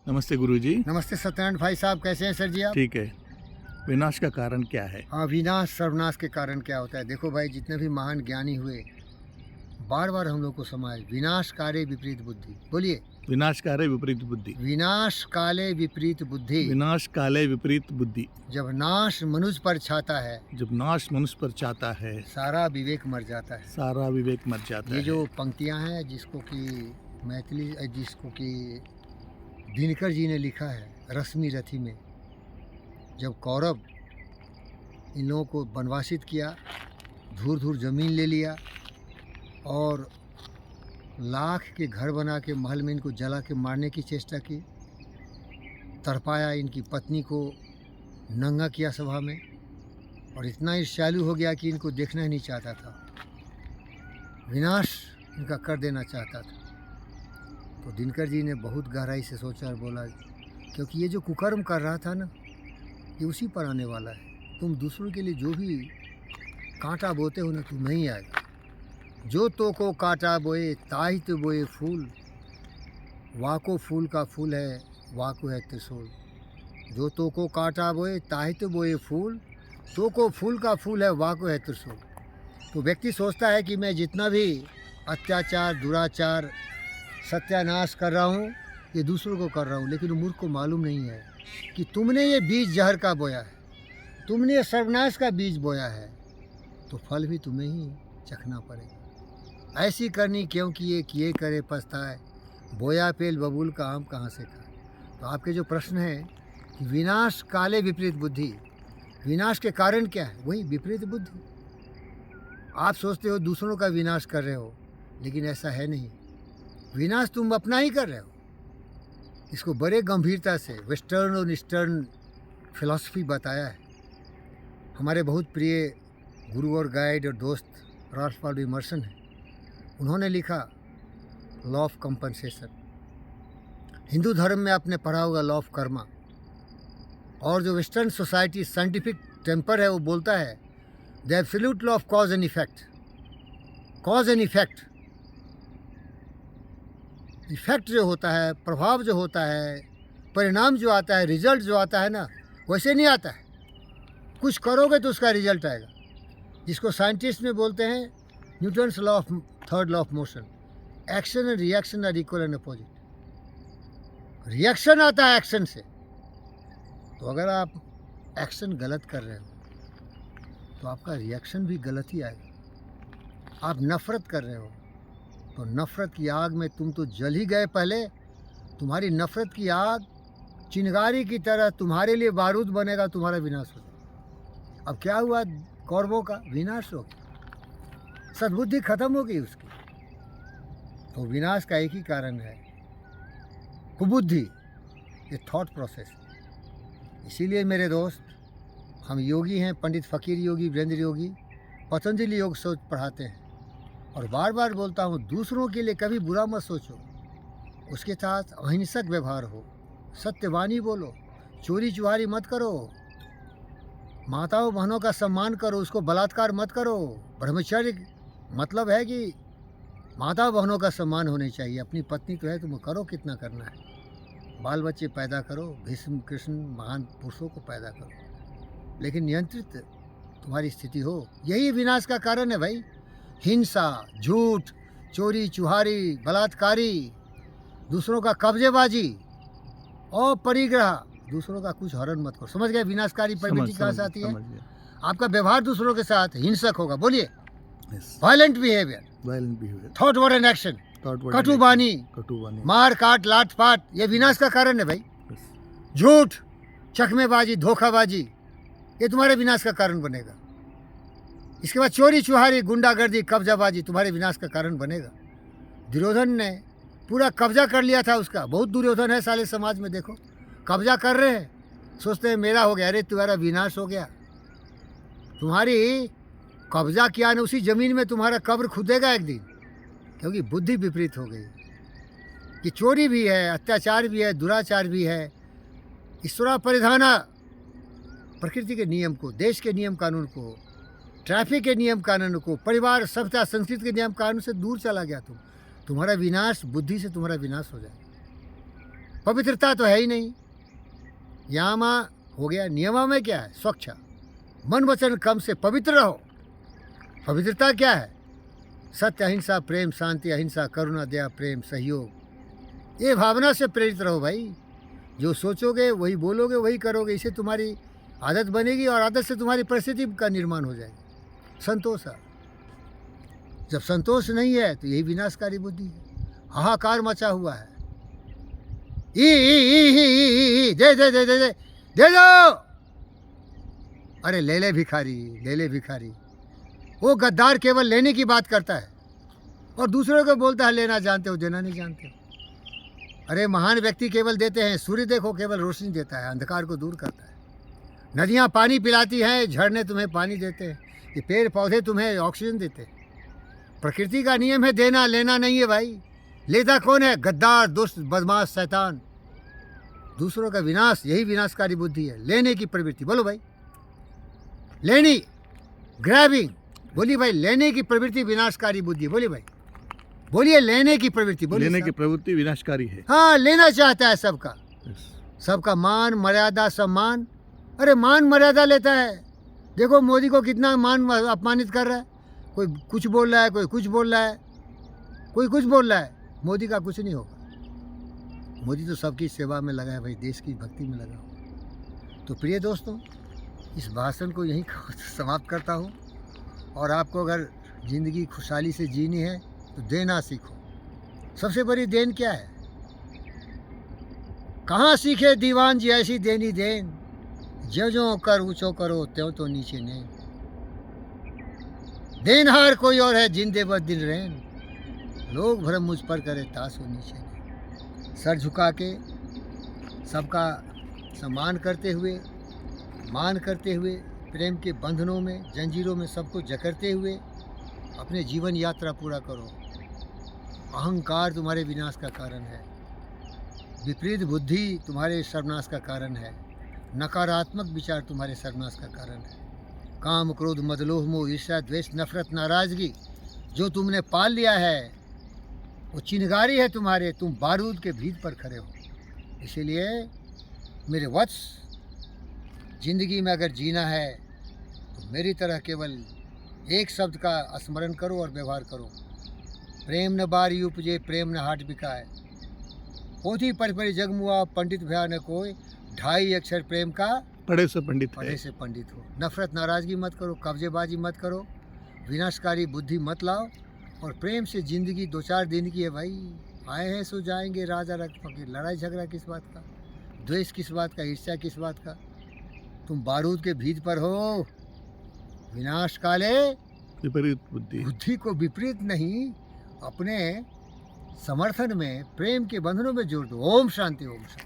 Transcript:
नमस्ते गुरुजी। नमस्ते सत्यनारायण भाई साहब, कैसे हैं सर जी आप? ठीक है। विनाश का कारण क्या है? हाँ, विनाश सर्वनाश के कारण क्या होता है? देखो भाई, जितने भी महान ज्ञानी हुए, बार बार हम लोग को समाए विनाश काले विपरीत बुद्धि। बोलिए, विनाश काले विपरीत बुद्धि। विनाश काले विपरीत बुद्धि। विनाश काले विपरीत बुद्धि। जब नाश मनुष्य पर छाता है, जब नाश मनुष्य पर चाहता है, सारा विवेक मर जाता है। सारा विवेक मर जाता ये है। जो पंक्तियां हैं, जिसको कि दिनकर जी ने लिखा है रश्मि रथी में, जब कौरव इन लोगों को वनवासित किया, धूर धूर ज़मीन ले लिया और लाख के घर बना के महल में इनको जला के मारने की चेष्टा की, तड़पाया, इनकी पत्नी को नंगा किया सभा में, और इतना ईर्ष्यालु हो गया कि इनको देखना ही नहीं चाहता था, विनाश इनका कर देना चाहता था। तो दिनकर जी ने बहुत गहराई से सोचा और बोला, क्योंकि ये जो कुकर्म कर रहा था ना, ये उसी पर आने वाला है। तुम दूसरों के लिए जो भी कांटा बोते हो ना, तुम नहीं आएगा। जो तो को कांटा बोए ताहि तो बोए फूल, वाको फूल का फूल है, वाको है त्रिशूल। जो तो को कांटा बोए ताहि तो बोए फूल, तो को फूल का फूल है, वाको है त्रिशूल। तो व्यक्ति सोचता है कि मैं जितना भी अत्याचार, दुराचार, सत्यानाश कर रहा हूँ, ये दूसरों को कर रहा हूँ, लेकिन मूर्ख को मालूम नहीं है कि तुमने ये बीज जहर का बोया है, तुमने ये सर्वनाश का बीज बोया है, तो फल भी तुम्हें ही चखना पड़ेगा। ऐसी करनी क्यों किए करे पछताए, बोया पेल बबूल का आम कहाँ से खाए। तो आपके जो प्रश्न है कि विनाश काले विपरीत बुद्धि, विनाश के कारण क्या है? वही विपरीत बुद्धि। आप सोचते हो दूसरों का विनाश कर रहे हो, लेकिन ऐसा है नहीं। विनाश तुम अपना ही कर रहे हो। इसको बड़े गंभीरता से वेस्टर्न और ईस्टर्न फिलॉसफी बताया है। हमारे बहुत प्रिय गुरु और गाइड और दोस्त राल्फ वाल्डो इमर्सन हैं। उन्होंने लिखा लॉ ऑफ कंपनसेशन। हिंदू धर्म में आपने पढ़ा होगा लॉ ऑफ कर्मा, और जो वेस्टर्न सोसाइटी साइंटिफिक टेम्पर है वो बोलता है the absolute law of cause and effect. Cause and effect, effect जो होता है, प्रभाव जो होता है, परिणाम जो आता है, रिजल्ट जो आता है ना, वैसे नहीं आता है। कुछ करोगे तो उसका रिजल्ट आएगा, जिसको साइंटिस्ट में बोलते हैं Newton's law of third law of motion. Action and reaction are equal and opposite. Reaction आता है एक्शन से, तो अगर आप एक्शन गलत कर रहे हो तो आपका रिएक्शन भी गलत ही आएगा। आप नफरत कर रहे हो तो नफरत की आग में तुम तो जल ही गए पहले। तुम्हारी नफरत की आग चिंगारी की तरह तुम्हारे लिए बारूद बनेगा, तुम्हारा विनाश हो जाएगा। अब क्या हुआ? कौरवों का विनाश हो गया, सद्बुद्धि खत्म हो गई उसकी। तो विनाश का एक ही कारण है, कुबुद्धि, ये थॉट प्रोसेस। इसीलिए मेरे दोस्त, हम योगी हैं, पंडित फकीर योगी, वीरेंद्र योगी, पतंजलि योग सोच पढ़ाते हैं, और बार बार बोलता हूँ दूसरों के लिए कभी बुरा मत सोचो, उसके साथ अहिंसक व्यवहार हो, सत्यवाणी बोलो, चोरी चुहारी मत करो, माताओं बहनों का सम्मान करो, उसको बलात्कार मत करो। ब्रह्मचर्य मतलब है कि माता बहनों का सम्मान होने चाहिए। अपनी पत्नी तो है, तुम करो कितना करना है, बाल बच्चे पैदा करो, भीष्म कृष्ण महान पुरुषों को पैदा करो, लेकिन नियंत्रित तुम्हारी स्थिति हो। यही विनाश का कारण है भाई। हिंसा, झूठ, चोरी चुहारी, बलात्कारी, दूसरों का कब्जेबाजी और परिग्रह, दूसरों का कुछ हरण मत करो। समझ गए विनाशकारी प्रवृत्ति कहाँ से आती है? आपका व्यवहार दूसरों के साथ हिंसक होगा। बोलिए, violent behaviour, thought word and action, कटुबानी, मार काट, लाठ पाट, ये विनाश का कारण है भाई। झूठ, चकमेबाजी, धोखाबाजी, ये तुम्हारे विनाश का कारण बनेगा। इसके बाद चोरी चुहारी, गुंडागर्दी, कब्जाबाजी तुम्हारे विनाश का कारण बनेगा। दुर्योधन ने पूरा कब्जा कर लिया था उसका। बहुत दुर्योधन है साले समाज में, देखो कब्जा कर रहे हैं, सोचते हैं मेरा हो गया। अरे तुम्हारा विनाश हो गया। तुम्हारी कब्जा किया ना, उसी ज़मीन में तुम्हारा कब्र खुदेगा एक दिन, क्योंकि बुद्धि विपरीत हो गई कि चोरी भी है, अत्याचार भी है, दुराचार भी है। ईश्वरा परिधाना, प्रकृति के नियम को, देश के नियम कानून को, ट्रैफिक के नियम कानून को, परिवार सभ्यता संस्कृति के नियम कानून से दूर चला गया। तुम्हारा विनाश, बुद्धि से तुम्हारा विनाश हो जाए। पवित्रता तो है ही नहीं। यामा हो गया, नियमा में क्या है? स्वच्छ मन वचन कम से पवित्र रहो। पवित्रता क्या है? सत्य, अहिंसा, प्रेम, शांति, अहिंसा, करुणा, दया, प्रेम, सहयोग। ये भावना से प्रेरित रहो भाई। जो सोचोगे वही बोलोगे, वही करोगे। इससे तुम्हारी आदत बनेगी और आदत से तुम्हारी परिस्थिति का निर्माण हो जाएगा। संतोष है। जब संतोष नहीं है तो यही विनाशकारी बुद्धि है। हाहाकार मचा हुआ है। ई दे दे दे दे दे दे दो। अरे ले ले भिखारी, ले ले भिखारी। वो गद्दार केवल लेने की बात करता है और दूसरों को बोलता है लेना जानते हो, देना नहीं जानते हो। अरे महान व्यक्ति केवल देते हैं। सूर्य देखो केवल रोशनी देता है, अंधकार को दूर करता है। नदियाँ पानी पिलाती हैं, झरने तुम्हें पानी देते हैं, ये पेड़ पौधे तुम्हें ऑक्सीजन देते हैं। प्रकृति का नियम है देना, लेना नहीं है भाई। लेता कौन है? गद्दार, दुष्ट, बदमाश, शैतान। दूसरों का विनाश, यही विनाशकारी बुद्धि है। लेने की प्रवृत्ति। बोलो भाई, लेनी, ग्रैबिंग। बोलिए भाई, लेने की प्रवृत्ति विनाशकारी बुद्धि। बोलिए भाई, बोलिए लेने की प्रवृत्ति। बोलिए लेने की सब। प्रवृत्ति विनाशकारी है। हाँ, लेना चाहता है सबका, Yes. सबका मान मर्यादा सम्मान। अरे मान मर्यादा लेता है। देखो मोदी को कितना मान अपमानित कर रहा है। कोई कुछ बोल रहा है, कोई कुछ बोल रहा है, कोई कुछ बोल रहा है। मोदी का कुछ नहीं होगा। मोदी तो सबकी सेवा में लगा है भाई, देश की भक्ति में लगा हो। तो प्रिय दोस्तों, इस भाषण को यहीं समाप्त करता हूँ। और आपको अगर ज़िंदगी खुशहाली से जीनी है तो देना सीखो। सबसे बड़ी देन क्या है? कहाँ सीखे दीवान जी ऐसी देनी देन, ज्यों ज्यों कर ऊँचो करो त्यों तो नीचे ने। देनहार कोई और है, जिंदे बद दिन रैन। लोग भरम मुझ पर करे तासो नीचे ने। सर झुका के सबका सम्मान करते हुए, मान करते हुए, प्रेम के बंधनों में, जंजीरों में सबको जकड़ते हुए अपने जीवन यात्रा पूरा करो। अहंकार तुम्हारे विनाश का कारण है। विपरीत बुद्धि तुम्हारे सर्वनाश का कारण है। नकारात्मक विचार तुम्हारे सर्वनाश का कारण है। काम, क्रोध, मद, लोभ, मोह, ईर्ष्या, द्वेष, नफरत, नाराजगी जो तुमने पाल लिया है वो चिनगारी है तुम्हारे। तुम बारूद के भीत पर खड़े हो। इसीलिए मेरे वत्स, जिंदगी में अगर जीना है तो मेरी तरह केवल एक शब्द का स्मरण करो और व्यवहार करो। प्रेम न बारी उपजे, प्रेम न हाट बिकाए। पोथी पढ़ पढ़ी जग मुआ, पंडित भया न कोई। 2.5 अक्षर प्रेम का पढ़े से पंडित पढ़े है। से पंडित हो। नफरत नाराजगी मत करो, कब्जेबाजी मत करो, विनाशकारी बुद्धि मत लाओ। और प्रेम से ज़िंदगी 2-4 दिन की है भाई। आए हैं सो जाएंगे, राजा रख फकीर। लड़ाई झगड़ा किस बात का? द्वेष किस बात का? ईर्ष्या किस बात का? तुम बारूद के भीत पर हो। विनाश काले विपरीत बुद्धि। बुद्धि को विपरीत नहीं, अपने समर्थन में, प्रेम के बंधनों में जोड़ दो। ओम शांति, ओम शांति।